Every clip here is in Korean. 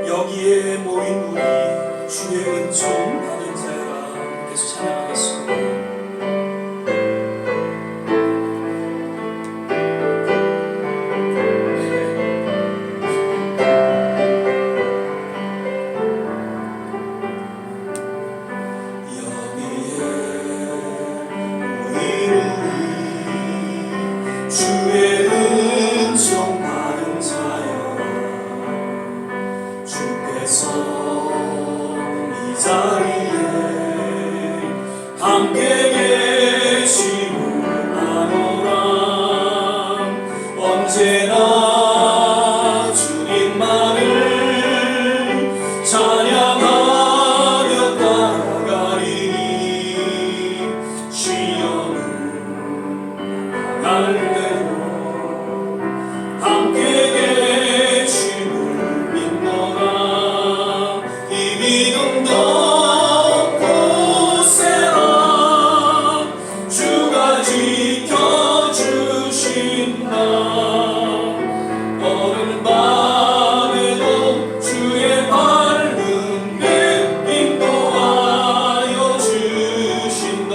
여기에 모인 우리 주의 은총 받은 자여라. 계속 찬양하겠습니다. 주의 은총 받은 자여 주께서 이 자리에 함께 계심을 아노라. 언제나 주님만을 찬양하며 따라가리니 시험을 갈 때도 함께 계심을 믿노라. 이 믿음도 굳세라. 주가 지켜주신다. 어느 밤에도 주의 밝은 빛 인도하여 주신다.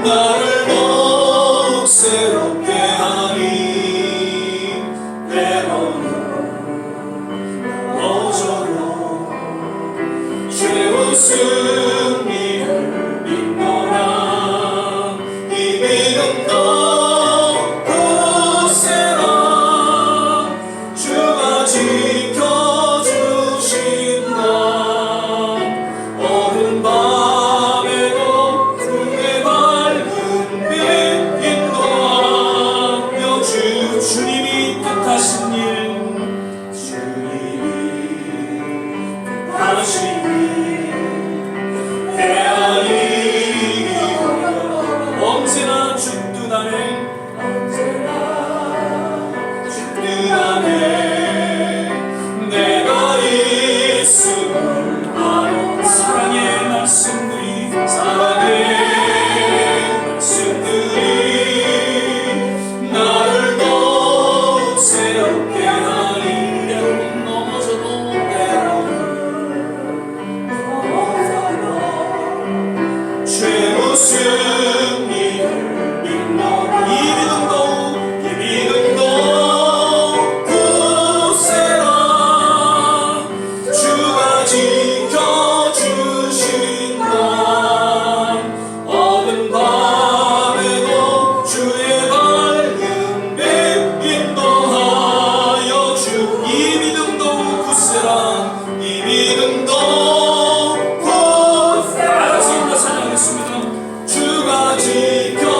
나를 더욱 새롭게 하니 때로는 넘어져도 최후 승리를 믿노라. 이 믿음도 굳세라. 주가 지켜주신다. 어두운 밤에도 주의 밝은 빛 인도하며 주님이 뜻하신 일, 주님이 뜻하신 일 헤아리기 어려워. 언제나 죽든 안에 내가 있음을 아노. 사랑의 말씀들이 나를 더욱 새롭게 하니 때로는 넘어져도 최후 승리를 믿노라. 이 믿음도 굳세라. 주가 지켜주신다. 어두운 밤에도 주의 밝은 빛 인도하여 이 믿음도 굳세라. 이 믿음도 굳세라. 찬양하겠습니다. 주가 지켜주신다.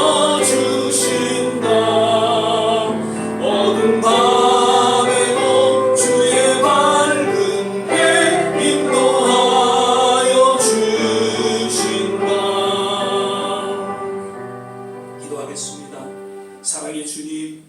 어두운 밤에도 주의 밝은 빛 인도하여 주신다. 기도하겠습니다. 사랑의 주님,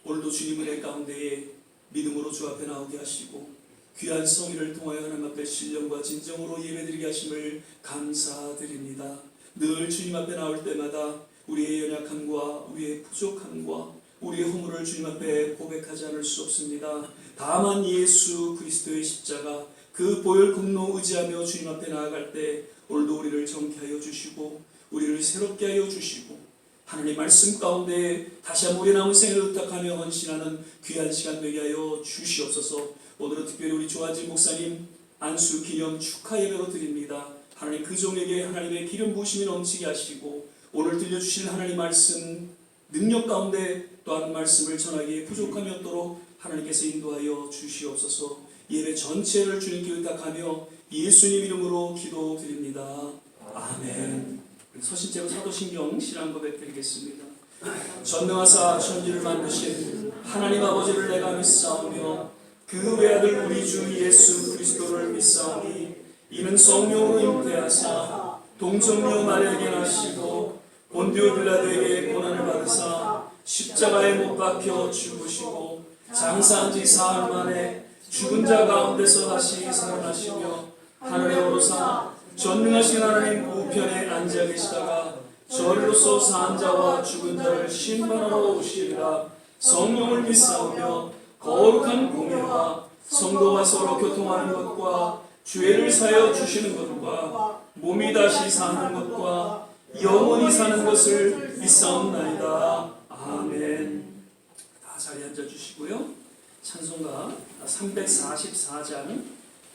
오늘도 주님 은혜 가운데에 믿음으로 주 앞에 나오게 하시고 귀한 성의를 통하여 하나님 앞에 신령과 진정으로 예배드리게 하심을 감사드립니다. 늘 주님 앞에 나올 때마다 우리의 연약함과 우리의 부족함과 우리의 허물을 주님 앞에 고백하지 않을 수 없습니다. 다만 예수 그리스도의 십자가 그 보혈 공로 의지하며 주님 앞에 나아갈 때 오늘도 우리를 정케 하여 주시고 우리를 새롭게 하여 주시고 하나님 말씀 가운데 다시 한번 우리 남은 생을 의탁하며 헌신하는 귀한 시간 되게 하여 주시옵소서. 오늘은 특별히 우리 조아진 목사님 안수 기념 축하 예배로 드립니다. 하나님 그 종에게 하나님의 기름 부으심이 넘치게 하시고 오늘 들려주신 하나님 말씀 능력 가운데 또한 말씀을 전하기에 부족함이 없도록 하나님께서 인도하여 주시옵소서. 예배 전체를 주님께 의탁하며 예수님 이름으로 기도드립니다. 아멘. 서신제로 사도신경 신앙 고백 드리겠습니다. 전능하사 천지를 만드신 하나님 아버지를 내가 믿사오며 그 외아들 우리 주 예수 그리스도를 믿사오니 이는 성령으로 잉태하사 동정녀 마리아에게 나시고 본디오 빌라도에게 고난을 받으사 십자가에 못 박혀 죽으시고 장사한 지 사흘 만에 죽은 자 가운데서 다시 살아나시며 하늘에 오르사 전능하신 하나님 우편에 앉아 계시다가 저리로서 산 자와 죽은 자를 심판하러 오시리라. 성령을 믿사오며 거룩한 공예와 성도와 서로 교통하는 것과 죄를 사여 주시는 것과 몸이 다시 사는 것과 영원히 사는 것을 믿사옵나이다. 아멘. 다 자리에 앉아 주시고요. 찬송가 344장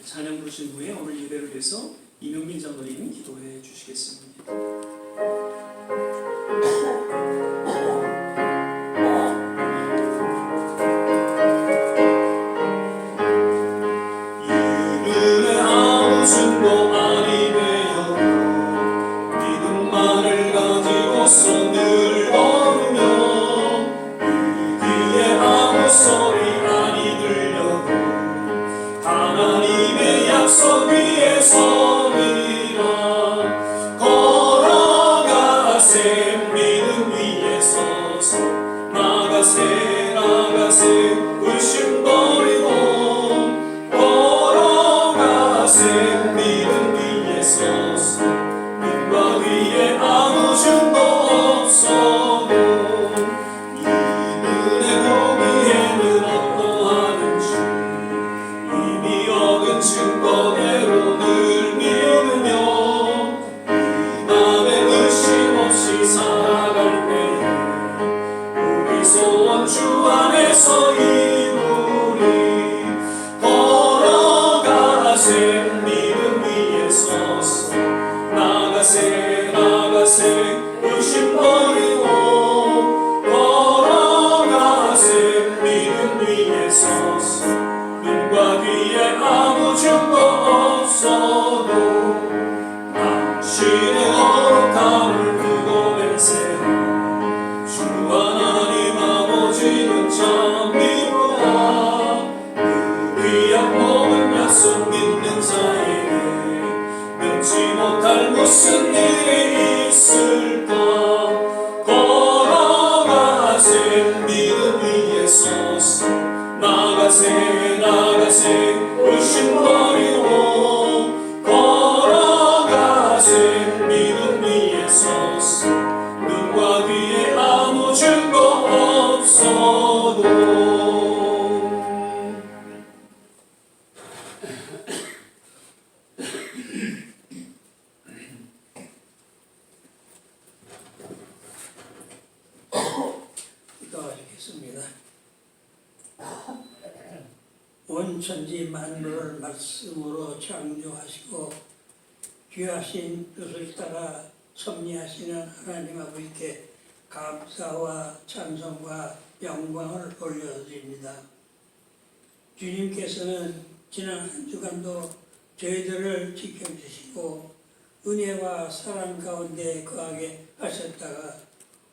찬양 부르신 후에 오늘 예배를 위해서 이명민 장로님 기도해 주시겠습니다. 이름에 아무 증거 아니 되어 믿음만을 가지고서 늘 걸으며 이 귀에 아무 소리 아니 들려도 하나님의 약속 위에 서리라. 걸어가세 믿음 위에 서서 나가세 나가세 의심 버리고 걸어가세 믿음 위에 서서 눈과 귀에 아무 증거 없어도 이 눈에 보기에는 어떠하든지 이미 얻은 증거대로 늘 믿으며 이 맘에 의심 없이 살아갈 때에 우리 소원 주 안에서 이루리. 걸어가세 믿음 위에 서서 나가세 나가세 의심 버리고 걸어가세 믿음 위에 서서 눈과 귀에 아무 증거 없어도 당신의 거룩함을 두고 맹세하 주 하나님 아버지는 참 미쁘다. 그 귀한 모든 약속 믿는 자에게 능치 못할 무슨 일이 있을까. 걸어가세 믿음 위에 서서 나가세 나가세 의심 버리고 걸어가세 믿음 위에 서서 눈과 귀에 아무 증거 없어도. 기도하시겠습니다. 온 천지 만물을 말씀으로 창조하시고 귀하신 뜻을 따라 섭리하시는 하나님 아버지께 감사와 찬송과 영광을 올려드립니다. 주님께서는 지난 한 주간도 저희들을 지켜주시고 은혜와 사랑 가운데 거하게 하셨다가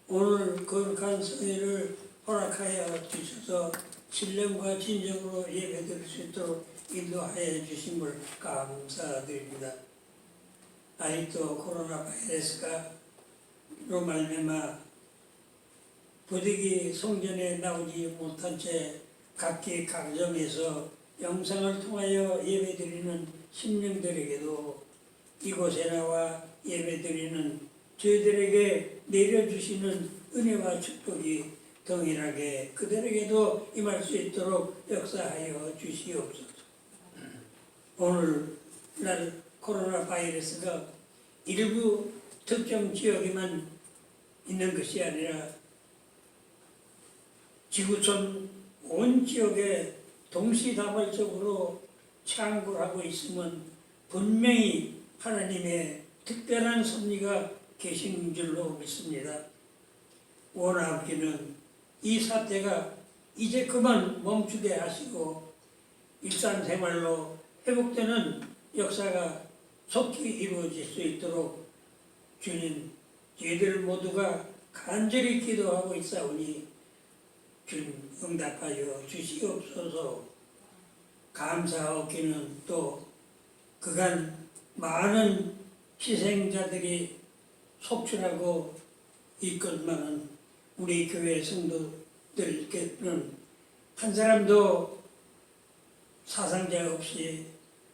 오늘 거룩한 성회를 허락하여 주셔서 신령과 진정으로 예배드릴 수 있도록 인도하여 주심을 감사드립니다. 아직도 코로나 바이러스가 로 말미암아 부득이 성전에 나오지 못한 채 각기 가정에서 영상을 통하여 예배드리는 심령들에게도 이곳에 나와 예배드리는 저희들에게 내려주시는 은혜와 축복이 동일하게 그들에게도 임할 수 있도록 역사하여 주시옵소서. 오늘날 코로나 바이러스가 일부 특정 지역에만 있는 것이 아니라 지구촌 온 지역에 동시다발적으로 창궐하고 있으면 분명히 하나님의 특별한 섭리가 계신 줄로 믿습니다. 원하옵기는 이 사태가 이제 그만 멈추게 하시고 일상생활로 회복되는 역사가 속히 이루어질 수 있도록 주님, 저희들 모두가 간절히 기도하고 있사오니 주님 응답하여 주시옵소서. 감사하옵기는 또 그간 많은 희생자들이 속출하고 있건만은 우리 교회 성도들께는 한 사람도 사상자 없이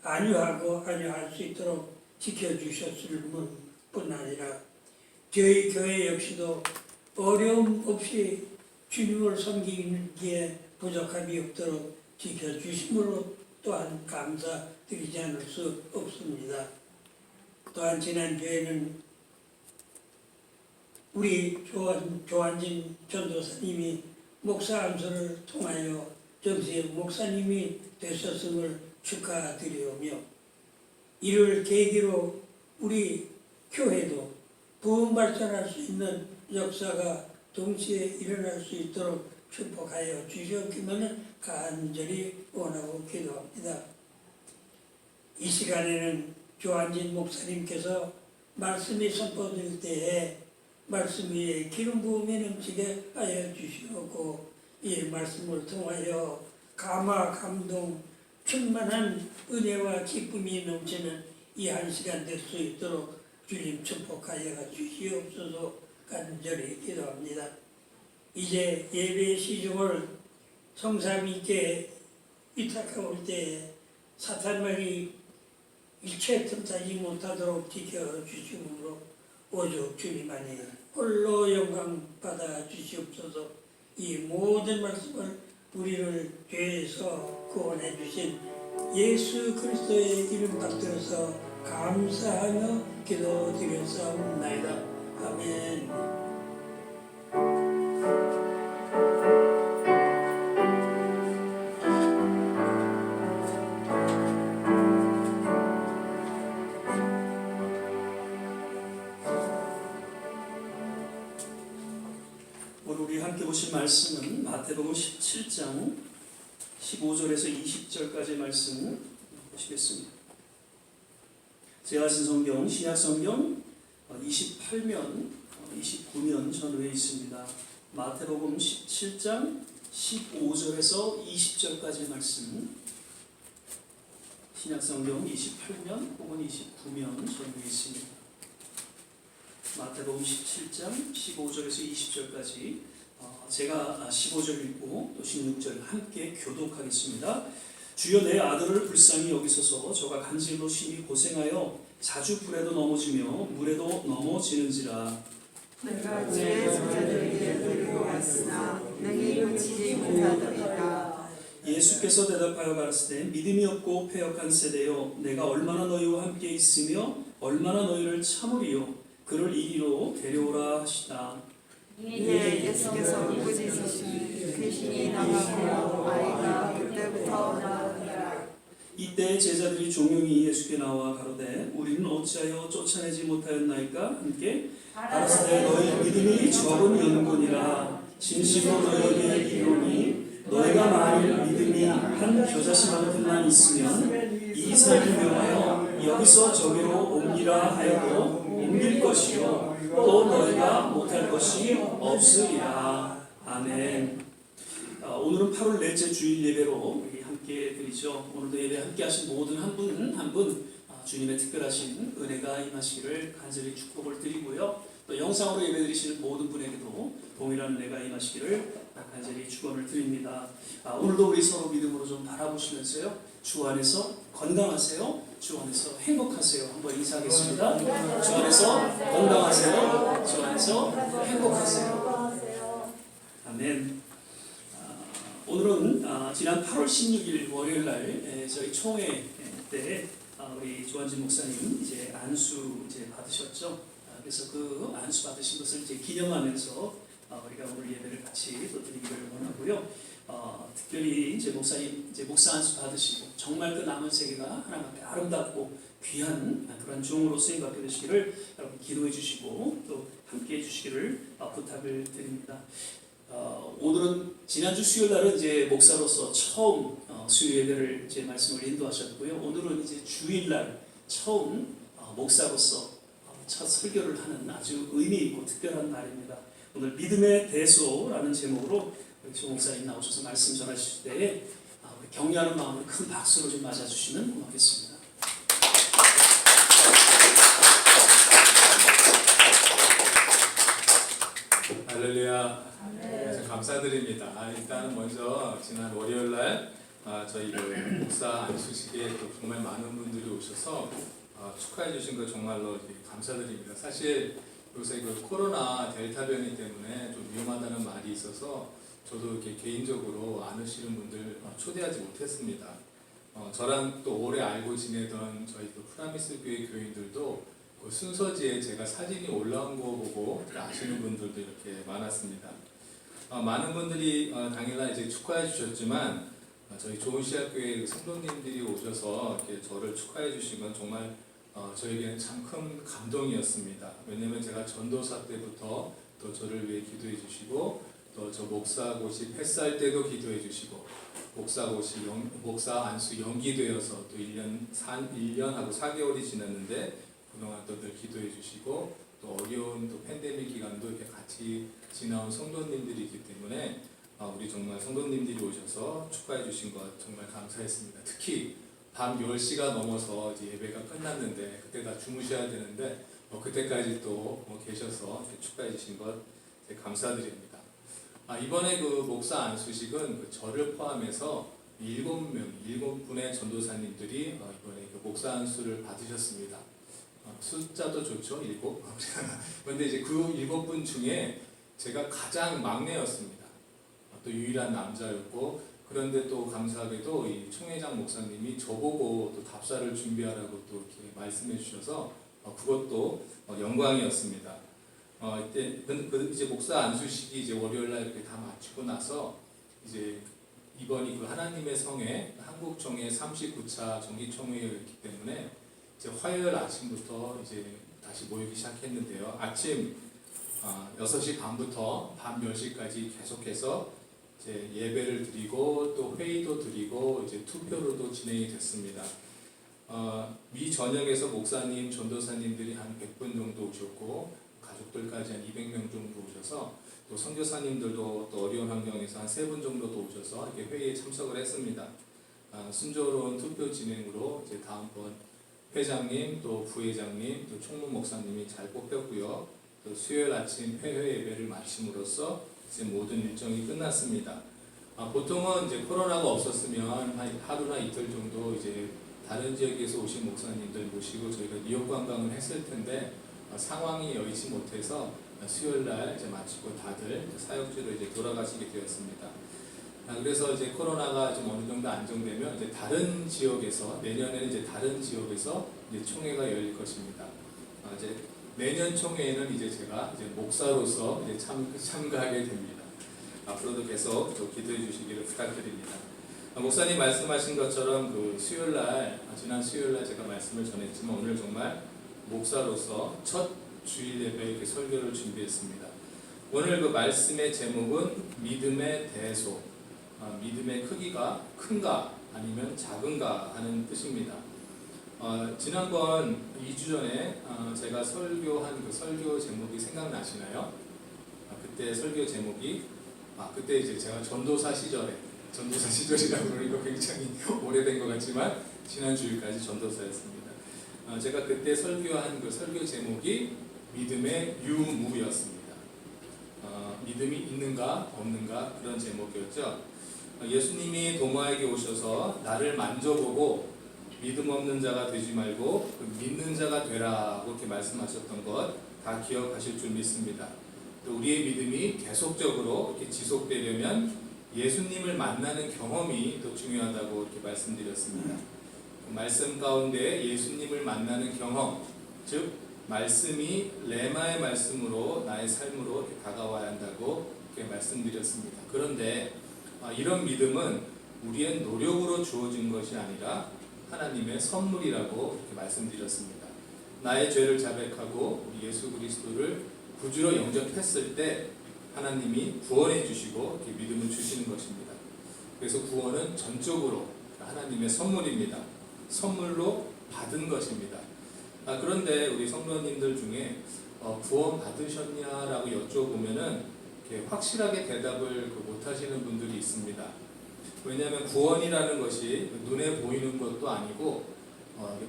안위할 수 있도록 지켜주셨을 뿐 아니라 저희 교회 역시도 어려움 없이 주님을 섬기기에 부족함이 없도록 지켜주심으로 또한 감사드리지 않을 수 없습니다. 또한 지난주에는 우리 조한진 전도사님이 목사 암소를 통하여 정세혁 목사님이 되셨음을 축하드리오며 이를 계기로 우리 교회도 부흥발전할 수 있는 역사가 동시에 일어날 수 있도록 축복하여 주시옵기만을 간절히 원하고 기도합니다. 이 시간에는 조한진 목사님께서 말씀이 선포될 때에 말씀 위에 기름 부음이 넘치게 하여 주시옵고 이 말씀을 통하여 감화 감동 충만한 은혜와 기쁨이 넘치는 이 한 시간 될 수 있도록 주님 축복하여 주시옵소서 간절히 기도합니다. 이제 예배 시중을 성삼위께 위탁하올 때에 사탄만이 일체 틈타지 못하도록 지켜주시므로 오직 주님만이 홀로 영광 받아 주시옵소서. 이 모든 말씀을 우리를 죄에서 구원해 주신 예수 그리스도의 이름 받들어서 감사하며 기도드렸사옵나이다. 아멘. 오늘 우리 함께 보실 말씀은 마태복음 17장 15절에서 20절까지의 말씀 보시겠습니다. 제가 쓴 성경 신약성경 28면 29면 전후에 있습니다. 마태복음 17장 15절에서 20절까지의 말씀 신약성경 28면 혹은 29면 전후에 있습니다. 마태복음 17장 15절에서 20절까지 제가 15절 읽고 또 16절 함께 교독하겠습니다. 주여 내 아들을 불쌍히 여기소서. 저가 간질로 심히 고생하여 자주 불에도 넘어지며 물에도 넘어지는지라. 내가 제 제자들에게 데리고 왔으나 능히 고치지 못하더이다. 예수께서 대답하여 가라사대 믿음이 없고 패역한 세대여 내가 얼마나 너희와 함께 있으며 얼마나 너희를 참으리요. 그를 이리로 데려오라 하시다. 이에 예수께서 꾸짖으시니 귀신이 나가고 아이가 그때부터 나으니라. 이때 제자들이 종용이 예수께 나와 가로되 우리는 어찌하여 쫓아내지 못하였나이까. 함께 가라사대 너희 믿음이 적은 연고니라. 진실로 너희에게 이르노니 너희가 만일 믿음이 한 겨자씨만큼만 있으면 이 산을 명하여 여기서 저기로 옮기라 하여도 옮길 것이요 또 너희가 못할 것이 없으리라. 아멘. 오늘은 8월 넷째 주일 예배로 우리 함께 드리죠. 오늘도 예배 함께 하신 모든 한 분 한 분 주님의 특별하신 은혜가 임하시기를 간절히 축복을 드리고요. 또 영상으로 예배 드리시는 모든 분에게도 동일한 은혜가 임하시기를 간절히 축원을 드립니다. 오늘도 우리 서로 믿음으로 좀 바라보시면서요. 주 안에서 건강하세요. 주 안에서 행복하세요. 한번 인사하겠습니다. 주 안에서 건강하세요. 주 안에서 행복하세요. 아멘. 아멘. 오늘은 지난 8월 16일 월요일 날 저희 총회 때 우리 조한진 목사님 이제 안수 이제 받으셨죠. 그래서 그 안수 받으신 것을 이제 기념하면서 우리가 오늘 예배를 같이 또 드리기를 원하고요. 특별히 이제 목사님 이제 목사 안수 받으시고 정말 그 남은 세계가 하나님께 아름답고 귀한 그런 종으로 쓰임 받게 되시기를 여러분 기도해 주시고 또 함께 해 주시기를 부탁을 드립니다. 오늘은 지난주 수요일 날은 이제 목사로서 처음 수요 예배를 이제 말씀을 인도하셨고요. 오늘은 이제 주일 날 처음 목사로서 첫 설교를 하는 아주 의미 있고 특별한 날입니다. 오늘 믿음의 대소라는 제목으로 우리 조 목사님 나오셔서 말씀 전하실 때에 우리 격려하는 마음으로 큰 박수로 좀 맞아주시면 고맙겠습니다. 할렐루야. 감사드립니다. 일단 먼저 지난 월요일날 저희 목사 안수식에 또 정말 많은 분들이 오셔서 축하해 주신 거 정말로 감사드립니다. 사실 요새 그 코로나 델타 변이 때문에 좀 위험하다는 말이 있어서 저도 이렇게 개인적으로 안 오시는 분들 초대하지 못했습니다. 저랑 또 오래 알고 지내던 저희 그 프라미스 교회 교인들도 그 순서지에 제가 사진이 올라온 거 보고 아시는 분들도 이렇게 많았습니다. 많은 분들이 당일날 이제 축하해 주셨지만 저희 좋은 시학교회 성도님들이 오셔서 이렇게 저를 축하해 주신 건 정말 저에게는 참 큰 감동이었습니다. 왜냐하면 제가 전도사 때부터 또 저를 위해 기도해 주시고 또 저 목사고시 패스할 때도 기도해 주시고 목사 안수 연기되어서 또 1년하고 4개월이 지났는데 그동안 또 늘 기도해 주시고 또 어려운 또 팬데믹 기간도 이렇게 같이 지나온 성도님들이기 때문에 우리 정말 성도님들이 오셔서 축하해 주신 것 정말 감사했습니다. 특히 밤 10시가 넘어서 이제 예배가 끝났는데 그때 다 주무셔야 되는데 그때까지 또 계셔서 축하해 주신 것 감사드립니다. 이번에 그 목사 안수식은 저를 포함해서 7분의 전도사님들이 이번에 그 목사 안수를 받으셨습니다. 숫자도 좋죠, 7. 그런데 이제 그 7분 중에 제가 가장 막내였습니다. 또 유일한 남자였고, 그런데 또 감사하게도 이 총회장 목사님이 저보고 또 답사를 준비하라고 또 이렇게 말씀해 주셔서 그것도 영광이었습니다. 이때 이제 목사 안수식이 이제 월요일날 이렇게 다 마치고 나서 이제 이번이 그 하나님의 성회 한국총회 39차 정기총회였기 때문에 이제 화요일 아침부터 이제 다시 모이기 시작했는데요. 아침 6시 반부터 밤 10시까지 계속해서 이제 예배를 드리고 또 회의도 드리고 이제 투표로도 진행이 됐습니다. 미 전역에서 목사님, 전도사님들이 한 100분 정도 오셨고 가족들까지 한 200명 정도 오셔서 또 선교사님들도 또 어려운 환경에서 한 3분 정도도 오셔서 이렇게 회의에 참석을 했습니다. 순조로운 투표 진행으로 이제 다음번 회장님, 또 부회장님, 또 총무 목사님이 잘 뽑혔고요. 또 수요일 아침 회회 예배를 마침으로써 이제 모든 일정이 끝났습니다. 보통은 이제 코로나가 없었으면 하루나 이틀 정도 이제 다른 지역에서 오신 목사님들 모시고 저희가 뉴욕 관광을 했을 텐데 상황이 여의치 못해서 수요일 날 이제 마치고 다들 사역지로 이제 돌아가시게 되었습니다. 그래서 이제 코로나가 좀 어느 정도 안정되면 이제 다른 지역에서 내년에는 이제 다른 지역에서 이제 총회가 열릴 것입니다. 이제 내년 총회에는 이제 제가 이제 목사로서 이제 참가하게 됩니다. 앞으로도 계속 또 기도해 주시기를 부탁드립니다. 목사님 말씀하신 것처럼 그 수요일 날 지난 수요일 날 제가 말씀을 전했지만 오늘 정말 목사로서 첫 주일 예배 이렇게 설교를 준비했습니다. 오늘 그 말씀의 제목은 믿음의 대소. 믿음의 크기가 큰가 아니면 작은가 하는 뜻입니다. 지난번 2주 전에 제가 설교한 그 설교 제목이 생각나시나요? 그때 설교 제목이 그때 이제 제가 전도사 시절이라고 그러니까 굉장히 오래된 것 같지만 지난 주일까지 전도사였습니다. 제가 그때 설교한 그 설교 제목이 믿음의 유무였습니다. 믿음이 있는가 없는가 그런 제목이었죠. 예수님이 도마에게 오셔서 나를 만져보고 믿음 없는 자가 되지 말고 믿는 자가 되라고 이렇게 말씀하셨던 것 다 기억하실 줄 믿습니다. 또 우리의 믿음이 계속적으로 이렇게 지속되려면 예수님을 만나는 경험이 더 중요하다고 이렇게 말씀드렸습니다. 그 말씀 가운데 예수님을 만나는 경험, 즉 말씀이 레마의 말씀으로 나의 삶으로 이렇게 다가와야 한다고 이렇게 말씀드렸습니다. 그런데 이런 믿음은 우리의 노력으로 주어진 것이 아니라 하나님의 선물이라고 이렇게 말씀드렸습니다. 나의 죄를 자백하고 우리 예수 그리스도를 구주로 영접했을 때 하나님이 구원해 주시고 이렇게 믿음을 주시는 것입니다. 그래서 구원은 전적으로 하나님의 선물입니다. 선물로 받은 것입니다. 그런데 우리 성도님들 중에 구원 받으셨냐라고 여쭤보면은 이렇게 확실하게 대답을 못 하시는 분들이 있습니다. 왜냐하면 구원이라는 것이 눈에 보이는 것도 아니고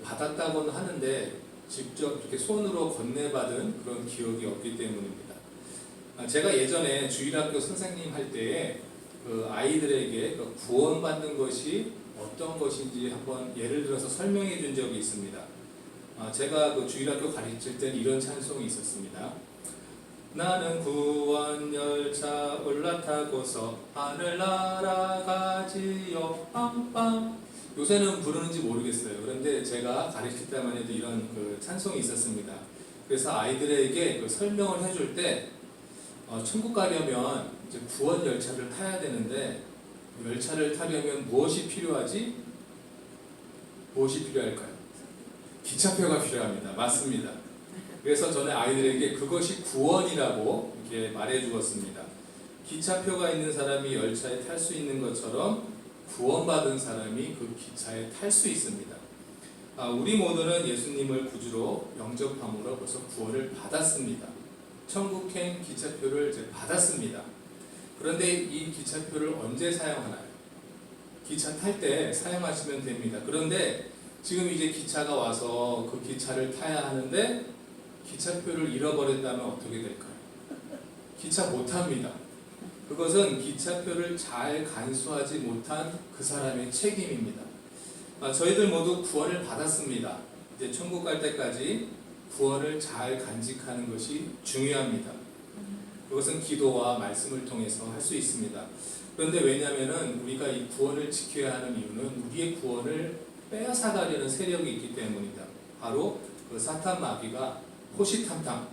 받았다고는 하는데 직접 이렇게 손으로 건네받은 그런 기억이 없기 때문입니다. 제가 예전에 주일학교 선생님 할 때에 그 아이들에게 그 구원받는 것이 어떤 것인지 한번 예를 들어서 설명해 준 적이 있습니다. 제가 그 주일학교 가르칠 때는 이런 찬송이 있었습니다. 나는 구원 열차 올라타고서 하늘 날아가지요 빵빵. 요새는 부르는지 모르겠어요. 그런데 제가 가르칠 때만 해도 이런 그 찬송이 있었습니다. 그래서 아이들에게 그 설명을 해줄 때 천국 가려면 이제 구원 열차를 타야 되는데 열차를 타려면 무엇이 필요하지? 무엇이 필요할까요? 기차표가 필요합니다. 맞습니다. 그래서 저는 아이들에게 그것이 구원이라고 이렇게 말해 주었습니다. 기차표가 있는 사람이 열차에 탈 수 있는 것처럼 구원받은 사람이 그 기차에 탈 수 있습니다. 우리 모두는 예수님을 구주로 영접함으로 벌써 구원을 받았습니다. 천국행 기차표를 이제 받았습니다. 그런데 이 기차표를 언제 사용하나요? 기차 탈 때 사용하시면 됩니다. 그런데 지금 이제 기차가 와서 그 기차를 타야 하는데 기차표를 잃어버렸다면 어떻게 될까요? 기차 못 탑니다. 그것은 기차표를 잘 간수하지 못한 그 사람의 책임입니다. 저희들 모두 구원을 받았습니다. 이제 천국 갈 때까지 구원을 잘 간직하는 것이 중요합니다. 그것은 기도와 말씀을 통해서 할 수 있습니다. 그런데 왜냐하면 우리가 이 구원을 지켜야 하는 이유는 우리의 구원을 빼앗아가려는 세력이 있기 때문입니다. 바로 그 사탄 마귀가 호시탐탐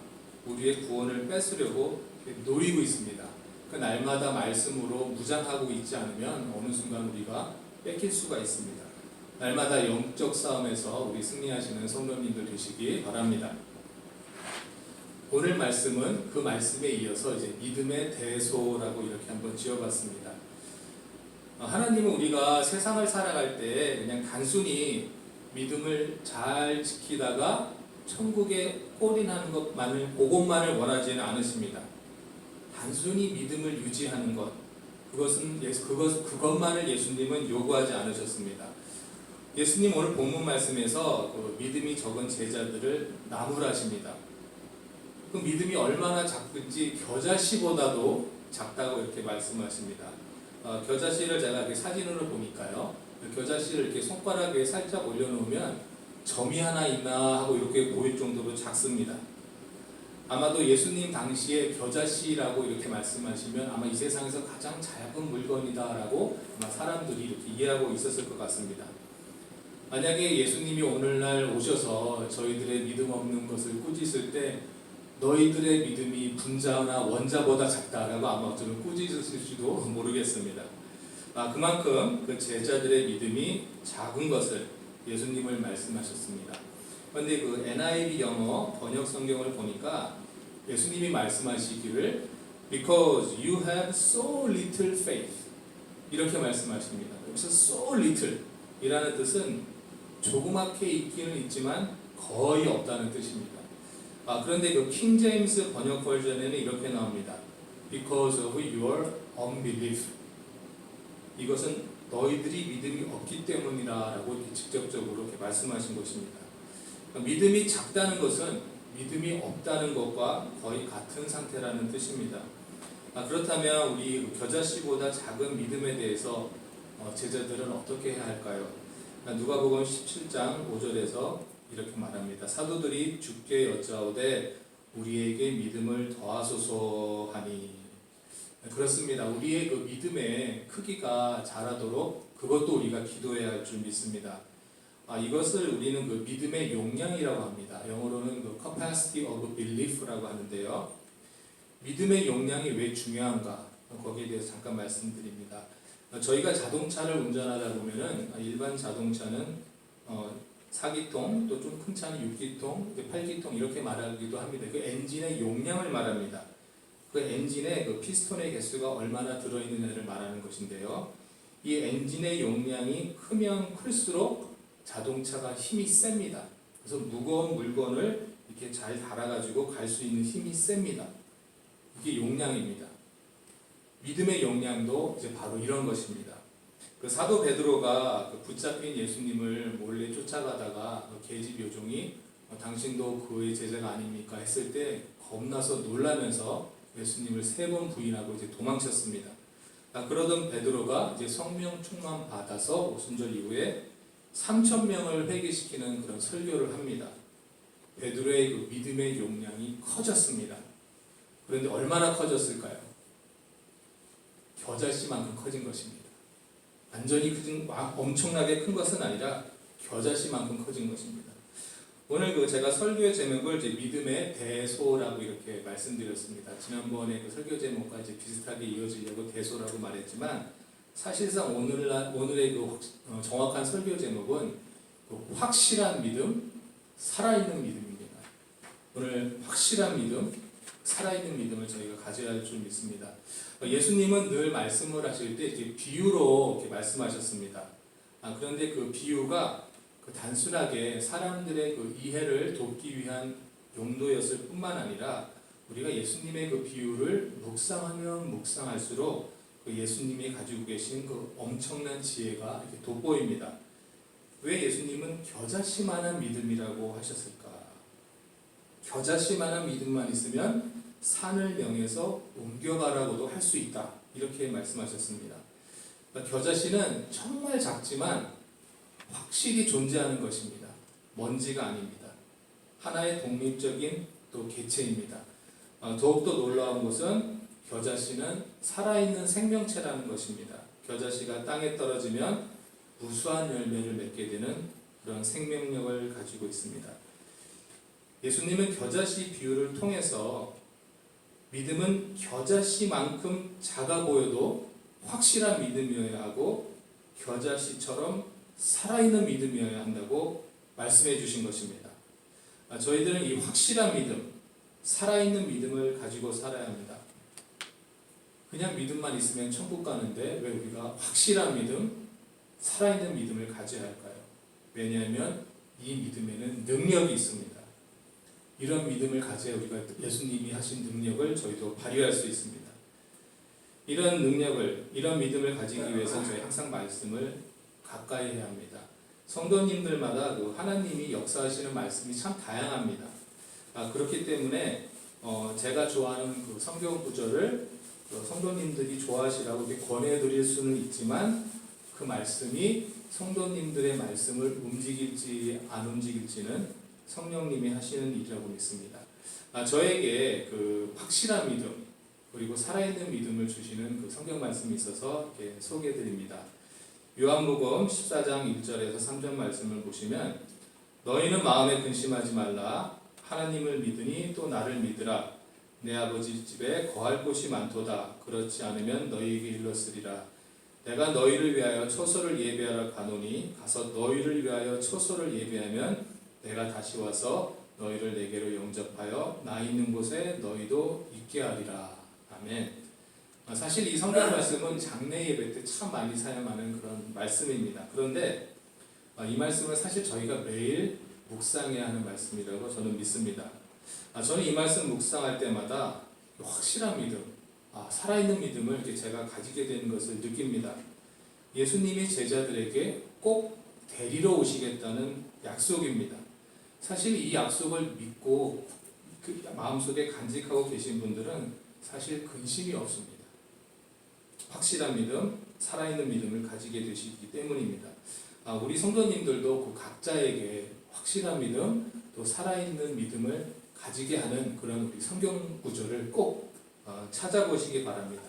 우리의 구원을 뺏으려고 노리고 있습니다. 그 날마다 말씀으로 무장하고 있지 않으면 어느 순간 우리가 뺏길 수가 있습니다. 날마다 영적 싸움에서 우리 승리하시는 성도님들 되시기 바랍니다. 오늘 말씀은 그 말씀에 이어서 이제 믿음의 대소라고 이렇게 한번 지어봤습니다. 하나님은 우리가 세상을 살아갈 때 그냥 단순히 믿음을 잘 지키다가 천국에 골인하는 것만을 그것만을 원하지는 않으십니다. 단순히 믿음을 유지하는 것 그것만을 예수님은 요구하지 않으셨습니다. 예수님 오늘 본문 말씀에서 그 믿음이 적은 제자들을 나무라십니다. 그 믿음이 얼마나 작든지 겨자씨보다도 작다고 이렇게 말씀하십니다. 겨자씨를 제가 이렇게 사진으로 보니까요, 겨자씨를 이렇게 손가락 위에 살짝 올려놓으면 점이 하나 있나 하고 이렇게 보일 정도로 작습니다. 아마도 예수님 당시에 겨자씨라고 이렇게 말씀하시면 아마 이 세상에서 가장 작은 물건이다라고 아마 사람들이 이렇게 이해하고 있었을 것 같습니다. 만약에 예수님이 오늘날 오셔서 저희들의 믿음 없는 것을 꾸짖을 때 너희들의 믿음이 분자나 원자보다 작다라고 아마 저는 꾸짖으실지도 모르겠습니다. 그만큼 그 제자들의 믿음이 작은 것을 예수님을 말씀하셨습니다. 그런데 그 NIV 영어 번역 성경을 보니까 예수님이 말씀하시기를 Because you have so little faith 이렇게 말씀하십니다. 여기서 so little 이라는 뜻은 조그맣게 있기는 있지만 거의 없다는 뜻입니다. 그런데 그 킹 제임스 번역 버전에는 이렇게 나옵니다. Because of your unbelief. 이것은 너희들이 믿음이 없기 때문이라고 이렇게 직접적으로 이렇게 말씀하신 것입니다. 믿음이 작다는 것은 믿음이 없다는 것과 거의 같은 상태라는 뜻입니다. 그렇다면 우리 겨자씨보다 작은 믿음에 대해서 제자들은 어떻게 해야 할까요? 누가복음 17장 5절에서 이렇게 말합니다. 사도들이 주께 여짜오되 우리에게 믿음을 더하소서 하니. 그렇습니다. 우리의 그 믿음의 크기가 자라도록 그것도 우리가 기도해야 할 줄 믿습니다. 이것을 우리는 그 믿음의 용량이라고 합니다. 영어로는 그 capacity of belief라고 하는데요. 믿음의 용량이 왜 중요한가? 거기에 대해서 잠깐 말씀드립니다. 저희가 자동차를 운전하다 보면은 일반 자동차는 4기통, 또 좀 큰 차는 6기통, 8기통 이렇게 말하기도 합니다. 그 엔진의 용량을 말합니다. 그 엔진의 그 피스톤의 개수가 얼마나 들어있느냐를 말하는 것인데요. 이 엔진의 용량이 크면 클수록 자동차가 힘이 셉니다. 그래서 무거운 물건을 이렇게 잘 달아가지고 갈 수 있는 힘이 셉니다. 이게 용량입니다. 믿음의 용량도 이제 바로 이런 것입니다. 그 사도 베드로가 그 붙잡힌 예수님을 몰래 쫓아가다가 계집 요종이 당신도 그의 제자가 아닙니까 했을 때 겁나서 놀라면서 예수님을 3번 부인하고 이제 도망쳤습니다. 그러던 베드로가 이제 성령 충만 받아서 오순절 이후에 3,000명을 회개시키는 그런 설교를 합니다. 베드로의 그 믿음의 용량이 커졌습니다. 그런데 얼마나 커졌을까요? 겨자씨만큼 커진 것입니다. 완전히 엄청나게 큰 것은 아니라 겨자씨만큼 커진 것입니다. 오늘 제가 설교의 제목을 이제 믿음의 대소라고 이렇게 말씀드렸습니다. 지난번에 그 설교 제목과 이제 비슷하게 이어지려고 대소라고 말했지만 사실상 오늘의 그 정확한 설교 제목은 그 확실한 믿음, 살아있는 믿음입니다. 오늘 확실한 믿음, 살아있는 믿음을 저희가 가져야 할 줄 믿습니다. 예수님은 늘 말씀을 하실 때 이렇게 비유로 이렇게 말씀하셨습니다. 그런데 그 비유가 단순하게 사람들의 그 이해를 돕기 위한 용도였을 뿐만 아니라 우리가 예수님의 그 비유를 묵상하면 묵상할수록 그 예수님이 가지고 계신 그 엄청난 지혜가 이렇게 돋보입니다. 왜 예수님은 겨자씨만한 믿음이라고 하셨을까? 겨자씨만한 믿음만 있으면 산을 명해서 옮겨가라고도 할 수 있다. 이렇게 말씀하셨습니다. 겨자씨는 정말 작지만 확실히 존재하는 것입니다. 먼지가 아닙니다. 하나의 독립적인 또 개체입니다. 더욱더 놀라운 것은 겨자씨는 살아있는 생명체라는 것입니다. 겨자씨가 땅에 떨어지면 무수한 열매를 맺게 되는 그런 생명력을 가지고 있습니다. 예수님은 겨자씨 비유를 통해서 믿음은 겨자씨만큼 작아 보여도 확실한 믿음이어야 하고 겨자씨처럼 살아있는 믿음이어야 한다고 말씀해 주신 것입니다. 저희들은 이 확실한 믿음, 살아있는 믿음을 가지고 살아야 합니다. 그냥 믿음만 있으면 천국 가는데 왜 우리가 확실한 믿음, 살아있는 믿음을 가져야 할까요? 왜냐하면 이 믿음에는 능력이 있습니다. 이런 믿음을 가져야 우리가 예수님이 하신 능력을 저희도 발휘할 수 있습니다. 이런 능력을, 이런 믿음을 가지기 위해서 저희 항상 말씀을 가까이 해야 합니다. 성도님들마다 그 하나님이 역사하시는 말씀이 참 다양합니다. 그렇기 때문에 제가 좋아하는 그 성경 구절을 성도님들이 좋아하시라고 이렇게 권해드릴 수는 있지만 그 말씀이 성도님들의 말씀을 움직일지 안 움직일지는 성령님이 하시는 일이라고 믿습니다. 저에게 그 확실한 믿음 그리고 살아있는 믿음을 주시는 그 성경 말씀이 있어서 이렇게 소개해드립니다. 요한복음 14장 1절에서 3절 말씀을 보시면 너희는 마음에 근심하지 말라 하나님을 믿으니 또 나를 믿으라 내 아버지 집에 거할 곳이 많도다 그렇지 않으면 너희에게 일렀으리라 내가 너희를 위하여 초소를 예배하러 가노니 가서 너희를 위하여 초소를 예배하면 내가 다시 와서 너희를 내게로 영접하여 나 있는 곳에 너희도 있게 하리라. 아멘. 사실 이 성경 말씀은 장례 예배 때 참 많이 사용하는 그런 말씀입니다. 그런데 이 말씀은 사실 저희가 매일 묵상해야 하는 말씀이라고 저는 믿습니다. 저는 이 말씀 묵상할 때마다 확실한 믿음, 살아있는 믿음을 이렇게 제가 가지게 되는 것을 느낍니다. 예수님이 제자들에게 꼭 데리러 오시겠다는 약속입니다. 사실 이 약속을 믿고 그 마음속에 간직하고 계신 분들은 사실 근심이 없습니다. 확실한 믿음, 살아있는 믿음을 가지게 되시기 때문입니다. 우리 성도님들도 그 각자에게 확실한 믿음, 또 살아있는 믿음을 가지게 하는 그런 우리 성경 구절을 꼭 찾아보시기 바랍니다.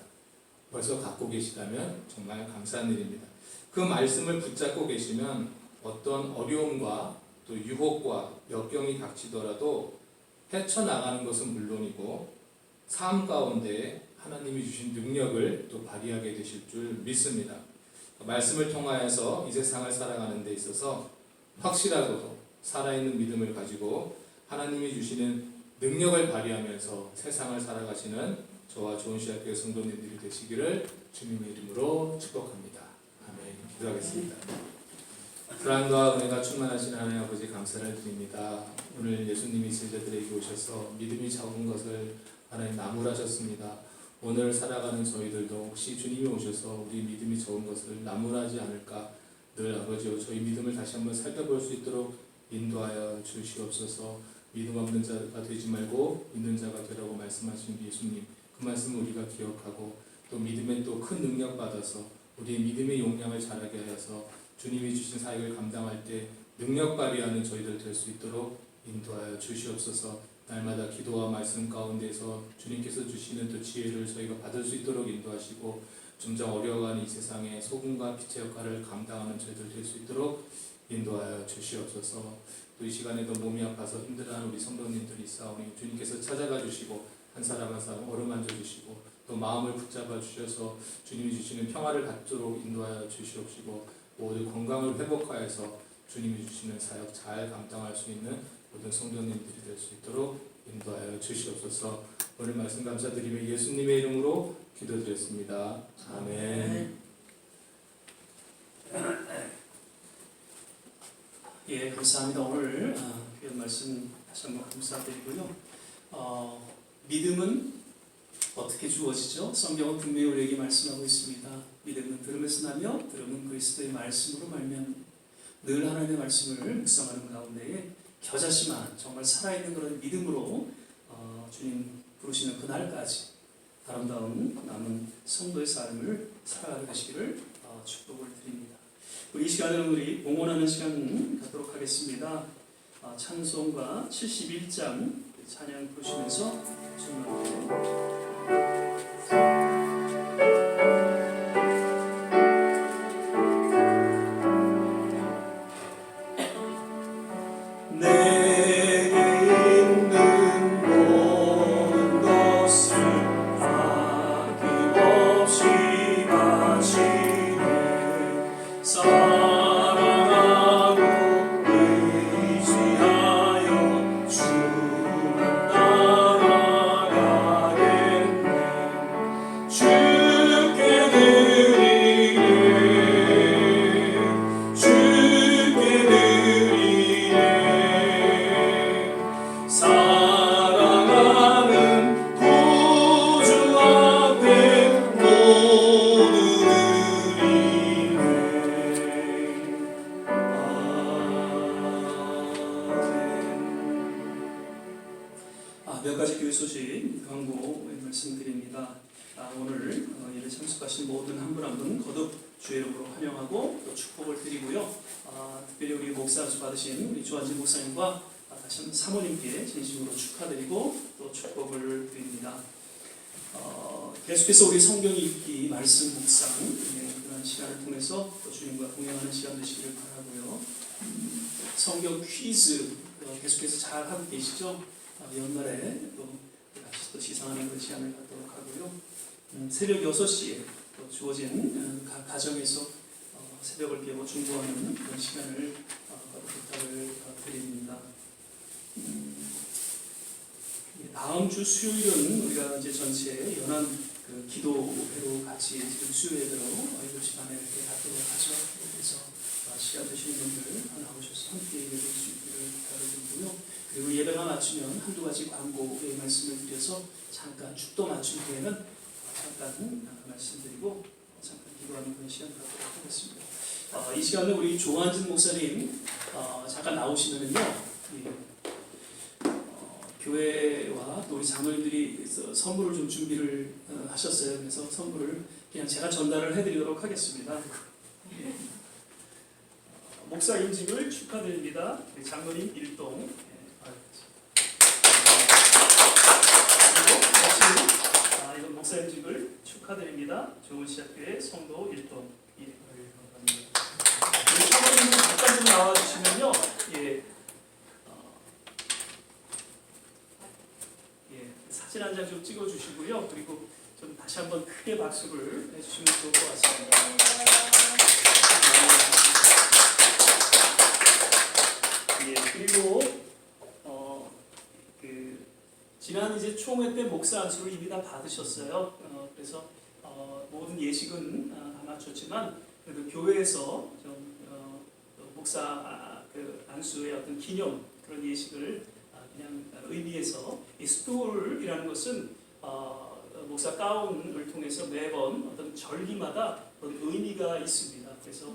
벌써 갖고 계시다면 정말 감사한 일입니다. 그 말씀을 붙잡고 계시면 어떤 어려움과 또 유혹과 역경이 닥치더라도 헤쳐나가는 것은 물론이고 삶 가운데 하나님이 주신 능력을 또 발휘하게 되실 줄 믿습니다. 말씀을 통하여서 이 세상을 살아가는 데 있어서 확실하고도 살아있는 믿음을 가지고 하나님이 주시는 능력을 발휘하면서 세상을 살아가시는 저와 좋은시학교의 성도님들이 되시기를 주님의 이름으로 축복합니다. 아멘. 기도하겠습니다. 사랑과 은혜가 충만하신 하나님 아버지 감사를 드립니다. 오늘 예수님이 제자들에게 오셔서 믿음이 적은 것을 하나님 나무라셨습니다. 오늘 살아가는 저희들도 혹시 주님이 오셔서 우리 믿음이 적은 것을 나무라지 않을까 늘 아버지여 저희 믿음을 다시 한번 살펴볼 수 있도록 인도하여 주시옵소서. 믿음 없는 자가 되지 말고 믿는 자가 되라고 말씀하신 예수님, 그 말씀을 우리가 기억하고 또 믿음에 또 큰 능력 받아서 우리의 믿음의 용량을 자라게 하여서 주님이 주신 사역을 감당할 때 능력 발휘하는 저희들 될 수 있도록 인도하여 주시옵소서. 날마다 기도와 말씀 가운데서 주님께서 주시는 또 지혜를 저희가 받을 수 있도록 인도하시고 점점 어려워가는 이 세상에 소금과 빛의 역할을 감당하는 저희들 될 수 있도록 인도하여 주시옵소서. 또 이 시간에도 몸이 아파서 힘들어하는 우리 성도님들이 있사오니 주님께서 찾아가 주시고 한 사람 한 사람 어루만져 주시고 또 마음을 붙잡아 주셔서 주님이 주시는 평화를 갖도록 인도하여 주시옵시고 모두 건강을 회복하여서 주님이 주시는 사역 잘 감당할 수 있는 모든 성도님들이 될 수 있도록 인도하여 주시옵소서. 오늘 말씀 감사드리며 예수님의 이름으로 기도드렸습니다. 아멘. 예, 감사합니다. 오늘 귀한 말씀 다시 한번 감사드리고요. 믿음은 어떻게 주어지죠? 성경은 분명히 우리에게 말씀하고 있습니다. 믿음은 들음에서 나며 들음은 그리스도의 말씀으로 말미암아. 늘 하나님의 말씀을 묵상하는 가운데에 겨자씨만 정말 살아있는 그런 믿음으로 주님 부르시는 그날까지 아름다운 남은 성도의 삶을 살아가게 되시기를 축복을 드립니다. 우리 이 시간에는 우리 봉헌하는 시간 갖도록 하겠습니다. 찬송가 71장 찬양 부르시면서 주님께 몇 가지 교회 소식 광고 말씀드립니다. 오늘 예배 참석하신 모든 한 분 한 분 거듭 주의 이름으로 환영하고 또 축복을 드리고요. 특별히 우리 목사주 받으신 우리 조한진 목사님과 다시 한번 사모님께 진심으로 축하드리고 또 축복을 드립니다. 계속해서 우리 성경 읽기 말씀 묵상 그런 시간을 통해서 또 주님과 동행하는 시간 되시기를 바라고요. 성경 퀴즈 계속해서 잘 하고 계시죠? 연말에 또 같이 또 시상하는 그런 시간을 갖도록 하고요. 새벽 6시에 또 주어진 각 가정에서 새벽을 깨고 중보하는 그런 시간을 부탁을 드립니다. 다음 주 수요일은 우리가 이제 전체 연한 그 기도회로 같이 수요 예배로 7시 반에 이렇게 갖도록 하죠. 그래서 시간 되시는 분들 나오셔서 함께 예배 드릴 수 있기를 부탁드리고요. 그리고 예배가 마치면 한두 가지 광고의 말씀을 드려서 잠깐 축도 맞춘 후에는 잠깐 말씀드리고 잠깐 기도하는 그런 시간 갖도록 하겠습니다. 이 시간에 우리 조한진 목사님 잠깐 나오시면요. 교회와 또 우리 장로님들이 선물을 좀 준비를 하셨어요. 그래서 선물을 그냥 제가 전달을 해드리도록 하겠습니다. 목사 임직을 축하드립니다. 장로님 일동. 축하드립니다. 좋은 시작교회 성도 1동. 예, 감사합니다. 사모님 잠깐 좀 나와주시면요. 예, 사진 한 장 좀 찍어주시고요. 그리고 좀 다시 한번 크게 박수를 해주시면 좋을 것 같습니다. 예, 그리고 지난 이제 총회 때 목사 안수를 이미 다 받으셨어요. 그래서 모든 예식은 다 마쳤지만 그래도 교회에서 좀 목사 안수의 어떤 기념 그런 예식을 그냥 의미해서 이 스토울이라는 것은 목사 가운을 통해서 매번 어떤 절기마다 어떤 의미가 있습니다. 그래서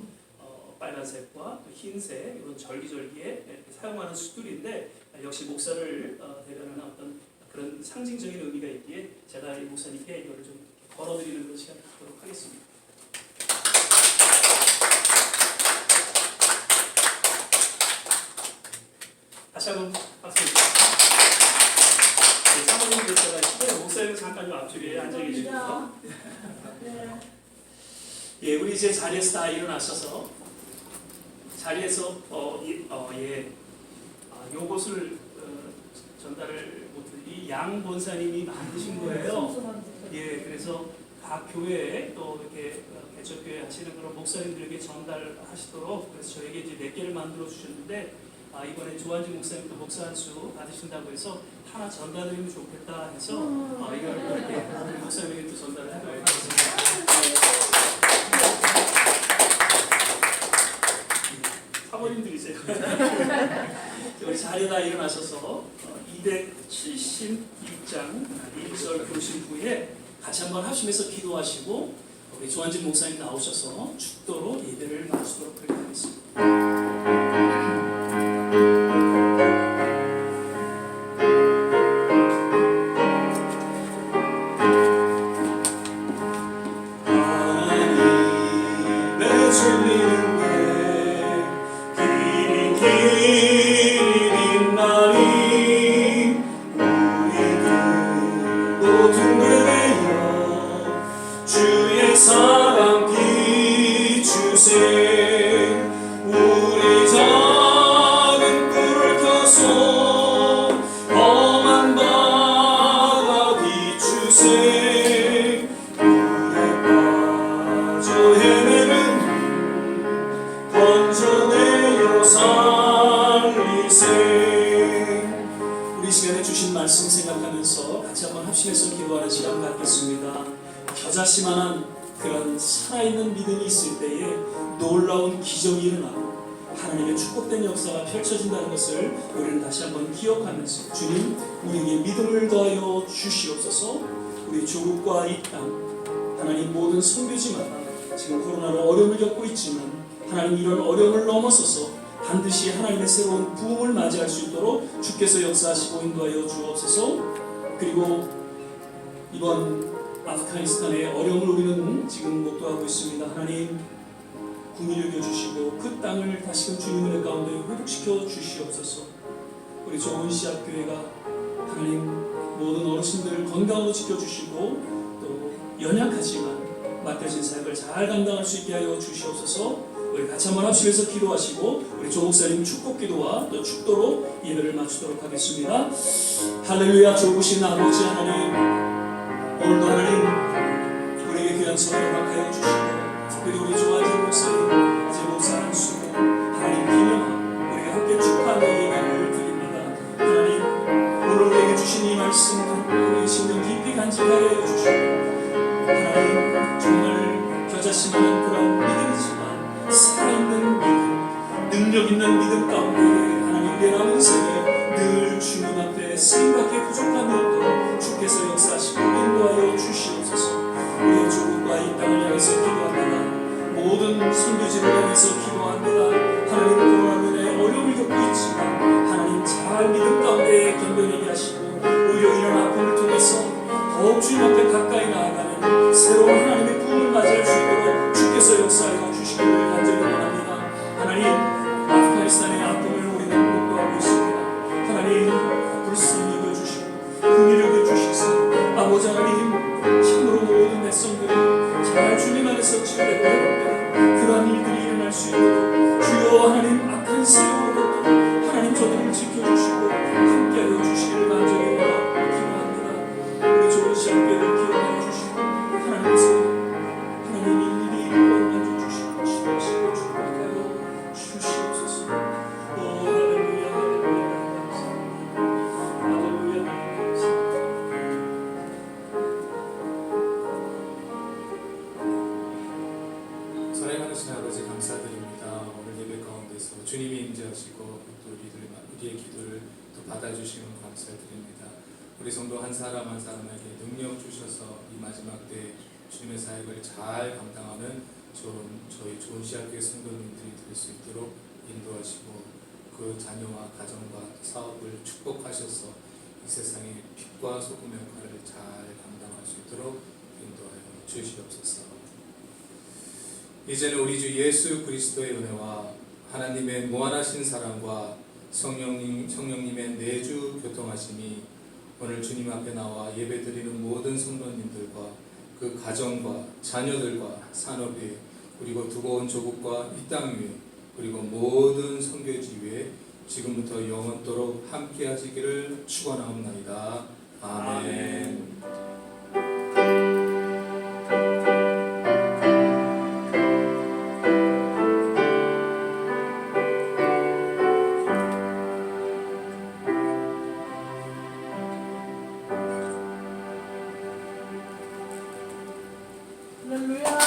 빨간색과 또 흰색 이런 절기절기에 사용하는 스툴인데 역시 목사를 대변하는 어떤 그런 상징적인 의미가 있기에 제가 이 목사님께 이걸 좀 걸어드리는 그런 시간을 갖도록 하겠습니다. 다시 한번 박수. 네, 사모님 계셔가 있고요. 목사님은 잠깐 좀 앞쪽에 앉아 계시고요. 예, 우리 이제 자리에서 다 일어나셔서 자리에서 요것을 전달을 못드리 양 본사님이 만드신 거예요. 예, 그래서 각 교회에 또 이렇게 개척교회 하시는 그런 목사님들에게 전달하시도록 그래서 저에게 이제 몇 개를 만들어 주셨는데 이번에 조한진 목사님도 목사 안수 받으신다고 해서 하나 전달드리면 좋겠다 해서 이걸 이렇게 목사님에게 또 전달을 해드리도록 하겠습니다. 사모님들이세요. 우리 자리에다 일어나셔서 276장 1절 보신 후에 같이 한번 하시면서 기도하시고 우리 조한진 목사님 나오셔서 축도로 예배를 마치도록 그렇게 하겠습니다. 우리 시간에 주신 말씀 생각하면서 같이 한번 합심해서 기도하는 시간 갖겠습니다. 겨자씨만한 그런 살아있는 믿음이 있을 때에 놀라운 기적이 일어나고 하나님의 축복된 역사가 펼쳐진다는 것을 우리는 다시 한번 기억하면서 주님 우리에게 믿음을 더하여 주시옵소서. 우리 조국과 이 땅 하나님 모든 선교지마다 지금 코로나로 어려움을 겪고 있지만 하나님 이런 어려움을 넘어서서 반드시 하나님의 새로운 부흥을 맞이할 수 있도록 주께서 역사하시고 인도하여 주옵소서. 그리고 이번 아프가니스탄의 어려움을 우리는 지금 목도하고 있습니다. 하나님 국민을 여겨주시고 그 땅을 다시금 주님의 가운데 회복시켜 주시옵소서. 우리 좋은 시합교회가 하나님 모든 어르신들을 건강으로 지켜주시고 또 연약하지만 맡겨진 사역을 잘 감당할 수 있게 하여 주시옵소서. 우리 같이 한번 합심해서 기도하시고 우리 조 목사님 축복 기도와 또 축도로 예배를 마치도록 하겠습니다. 할렐루야. 좋으신 아버지 하나님, 오늘도 하나님 우리에게 귀한 성령 허락하여 주시고 특별히 우리 조한진 목사님 이제 목사 안수 하나님 기념하고 우리가 함께 축하하는 예배를 드립니다. 하나님 오늘 우리에게 주신 이 말씀 우리 심령 깊이 간직하여 주시고 하나님 정말 겨자씨만한 그런 믿음이지만 살아있는 믿음, 능력 있는 믿음 가운데 하나님 내 남은 생에 늘 주님 앞에 쓰임받게 부족함이 없도록 주께서 역사하시고 인도하여 주시옵소서. 우리의 조국과 이 땅을 향해서 기도합니다. 모든 선교지를 향해서 기도합니다. 하나님 코로나로 인해 어려움을 겪고 있지만 하나님 잘 믿음 가운데 견뎌내게 하시고 오히려 이런 아픔을 통해서 더욱 주님 앞에 가까이 나아가는 새로운 하나님의 부흥을 맞이할 수 있도록 주께서 역사하여 주시기를 간절히 원합니다. 하나님 아프가니스탄의 아픔을 우리는 목도하고 있습니다. 하나님 불쌍히 여겨주시고 긍휼히 여겨주시사 아버지 하나님 참으로 모든 백성들의 또 우리의 기도를 또 받아주시면 감사드립니다. 우리 성도 한 사람 한 사람에게 능력 주셔서 이 마지막 때 주님의 사역을 잘 감당하는 저희 좋은 시학교의 성도님들이 될 수 있도록 인도하시고 그 자녀와 가정과 사업을 축복하셔서 이 세상의 빛과 소금의 역할을 잘 감당할 수 있도록 인도하여 주시옵소서. 이제는 우리 주 예수 그리스도의 은혜와 하나님의 무한하신 사랑과 성령님의 내주 교통하심이 오늘 주님 앞에 나와 예배드리는 모든 성도님들과 그 가정과 자녀들과 산업에 그리고 두고 온 조국과 이 땅 위에 그리고 모든 선교지 위에 지금부터 영원토록 함께 하시기를 축원하옵나이다. 아멘. 할렐루야.